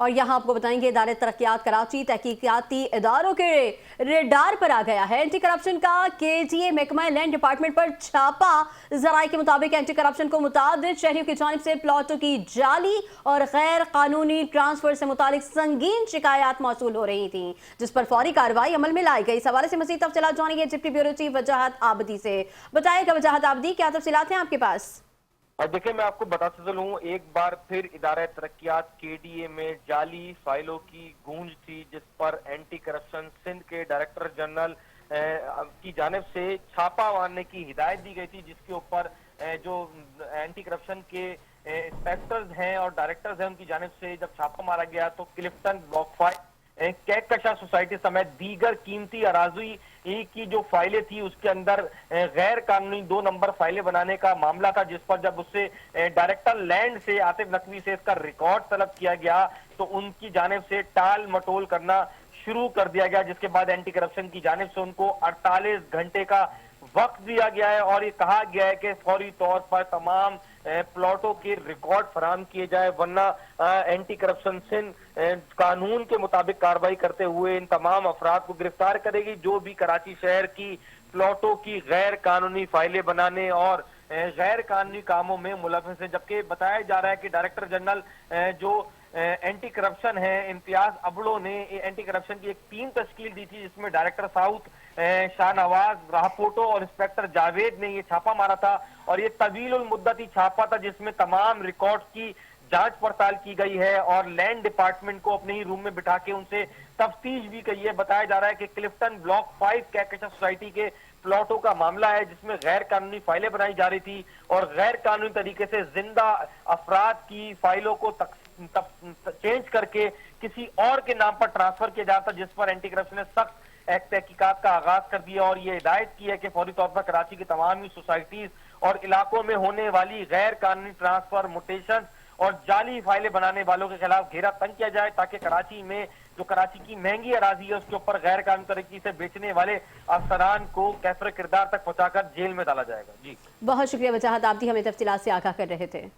اور یہاں آپ کو بتائیں گے ادارے ترقیات کراچی تحقیقاتی اداروں کے ریڈار پر آ گیا ہے۔ اینٹی کرپشن کا KGA محکمہ لینڈ ڈپارٹمنٹ پر چھاپا۔ ذرائع کے مطابق اینٹی کرپشن کو متعدد شہریوں کی جانب سے پلاٹوں کی جعلی اور غیر قانونی ٹرانسفر سے متعلق سنگین شکایات موصول ہو رہی تھیں، جس پر فوری کارروائی عمل میں لائی گئی۔ اس حوالے سے مزید تفصیلات جانیں گے ڈپٹی بیورو چیف وجاہت آبدی سے۔ بتائیں کہ وجاہت آبدی کیا تفصیلات ہیں آپ کے پاس؟ دیکھیں میں آپ کو بتاتا چلوں، ایک بار پھر ادارہ ترقیات KDA میں جعلی فائلوں کی گونج تھی، جس پر اینٹی کرپشن سندھ کے ڈائریکٹر جنرل کی جانب سے چھاپا مارنے کی ہدایت دی گئی تھی، جس کے اوپر جو اینٹی کرپشن کے انسپیکٹرز ہیں اور ڈائریکٹرز ہیں ان کی جانب سے جب چھاپا مارا گیا تو کلفٹن بلاک 5 کیکشا سوسائٹی سمیت دیگر قیمتی اراضی کی جو فائلیں تھی اس کے اندر غیر قانونی 2 نمبر فائلیں بنانے کا معاملہ تھا، جس پر جب اس سے ڈائریکٹر لینڈ سے عاطف نقوی سے اس کا ریکارڈ طلب کیا گیا تو ان کی جانب سے ٹال مٹول کرنا شروع کر دیا گیا، جس کے بعد اینٹی کرپشن کی جانب سے ان کو 48 گھنٹے کا وقت دیا گیا ہے اور یہ کہا گیا ہے کہ فوری طور پر تمام پلاٹوں کے ریکارڈ فراہم کیے جائے، ورنہ اینٹی کرپشن سندھ قانون کے مطابق کارروائی کرتے ہوئے ان تمام افراد کو گرفتار کرے گی جو بھی کراچی شہر کی پلاٹوں کی غیر قانونی فائلیں بنانے اور غیر قانونی کاموں میں ملوث ہیں۔ جبکہ بتایا جا رہا ہے کہ ڈائریکٹر جنرل جو اینٹی کرپشن ہے امتیاز ابڑو نے اینٹی کرپشن کی ایک ٹیم تشکیل دی تھی، جس میں ڈائریکٹر ساؤتھ شاہ نواز راہپوٹو اور انسپیکٹر جاوید نے یہ چھاپا مارا تھا اور یہ طویل المدتی چھاپا تھا، جس میں تمام ریکارڈ کی جانچ پڑتال کی گئی ہے اور لینڈ ڈپارٹمنٹ کو اپنے ہی روم میں بٹھا کے ان سے تفتیش بھی کی ہے۔ بتایا جا رہا ہے کہ کلفٹن بلاک 5 کیکشا سوسائٹی کے پلاٹوں کا معاملہ ہے، جس میں غیر قانونی فائلیں بنائی جا رہی تھی اور غیر قانونی طریقے سے زندہ افراد کی فائلوں کو چینج کر کے کسی اور کے نام پر ٹرانسفر کیا جاتا، جس پر اینٹی کرپشن نے سخت تحقیقات کا آغاز کر دیا اور یہ ہدایت کی ہے کہ فوری طور پر کراچی کی تمام سوسائٹیز اور علاقوں میں ہونے والی غیر قانونی ٹرانسفر، موٹیشن اور جعلی فائلیں بنانے والوں کے خلاف گھیرا تنگ کیا جائے، تاکہ کراچی میں جو کراچی کی مہنگی اراضی ہے اس کے اوپر غیر قانونی طریقے سے بیچنے والے افسران کو کیفر کردار تک پہنچا کر جیل میں ڈالا جائے گا۔ جی بہت شکریہ وجاہت آبدی، ہمیں تفصیلات سے آگاہ کر رہے تھے۔